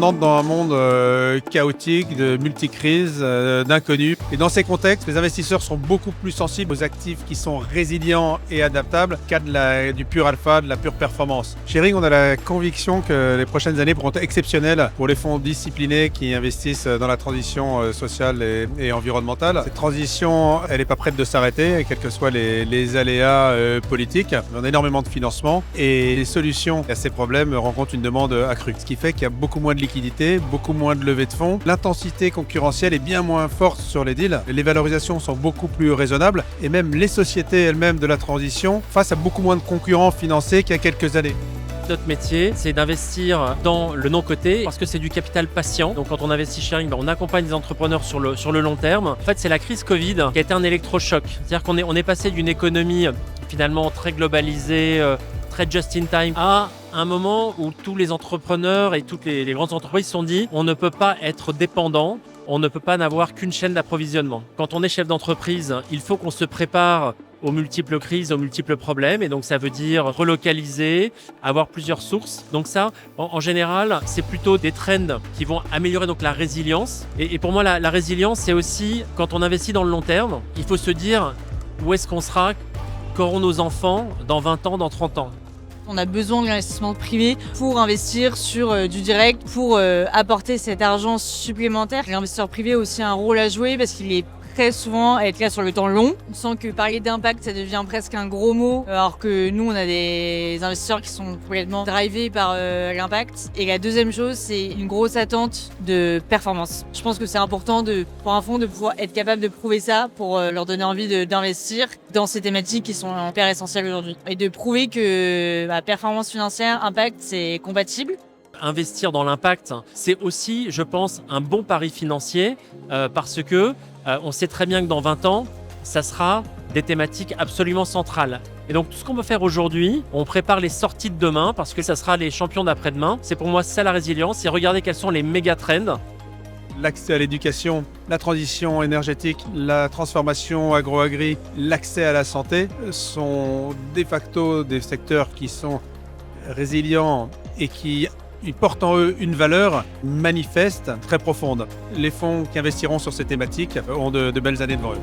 entre dans un monde chaotique, de multicrises, d'inconnus. Et dans ces contextes, les investisseurs sont beaucoup plus sensibles aux actifs qui sont résilients et adaptables qu'à du pur alpha, de la pure performance. Chez Ring, on a la conviction que les prochaines années pourront être exceptionnelles pour les fonds disciplinés qui investissent dans la transition sociale et environnementale. Cette transition, elle n'est pas prête de s'arrêter, quels que soient les aléas politiques. On a énormément de financement et les solutions à ces problèmes rencontrent une demande accrue. Ce qui fait qu'il y a beaucoup moins de liquidités, beaucoup moins de levées de fonds. L'intensité concurrentielle est bien moins forte sur les deals. Les valorisations sont beaucoup plus raisonnables et même les sociétés elles-mêmes de la transition face à beaucoup moins de concurrents financés qu'il y a quelques années. Notre métier, c'est d'investir dans le non-coté parce que c'est du capital patient. Donc quand on investit chez Ring, on accompagne les entrepreneurs sur le long terme. En fait, c'est la crise Covid qui a été un électrochoc. C'est-à-dire qu'on est passé d'une économie finalement très globalisée, très just-in-time, à un moment où tous les entrepreneurs et toutes les grandes entreprises se sont dit on ne peut pas être dépendant, on ne peut pas n'avoir qu'une chaîne d'approvisionnement. Quand on est chef d'entreprise, il faut qu'on se prépare aux multiples crises, aux multiples problèmes. Et donc, ça veut dire relocaliser, avoir plusieurs sources. Donc ça, en général, c'est plutôt des trends qui vont améliorer donc la résilience. Et pour moi, la résilience, c'est aussi, quand on investit dans le long terme, il faut se dire où est-ce qu'on sera, qu'auront nos enfants dans 20 ans, dans 30 ans. On a besoin de l'investissement privé pour investir sur du direct, pour apporter cet argent supplémentaire. L'investisseur privé a aussi un rôle à jouer parce qu'il est très souvent à être là sur le temps long. On sent que parler d'impact, ça devient presque un gros mot, alors que nous, on a des investisseurs qui sont complètement drivés par l'impact. Et la deuxième chose, c'est une grosse attente de performance. Je pense que c'est important pour un fonds de pouvoir être capable de prouver ça pour leur donner envie d'investir dans ces thématiques qui sont hyper essentielles aujourd'hui. Et de prouver que performance financière, impact, c'est compatible. Investir dans l'impact, c'est aussi, je pense, un bon pari financier parce que on sait très bien que dans 20 ans, ça sera des thématiques absolument centrales. Et donc tout ce qu'on peut faire aujourd'hui, on prépare les sorties de demain parce que ça sera les champions d'après-demain. C'est pour moi ça la résilience, c'est regarder quels sont les méga trends. L'accès à l'éducation, la transition énergétique, la transformation agro-agri, l'accès à la santé sont de facto des secteurs qui sont résilients et qui ils portent en eux une valeur manifeste, très profonde. Les fonds qui investiront sur ces thématiques ont de belles années devant eux.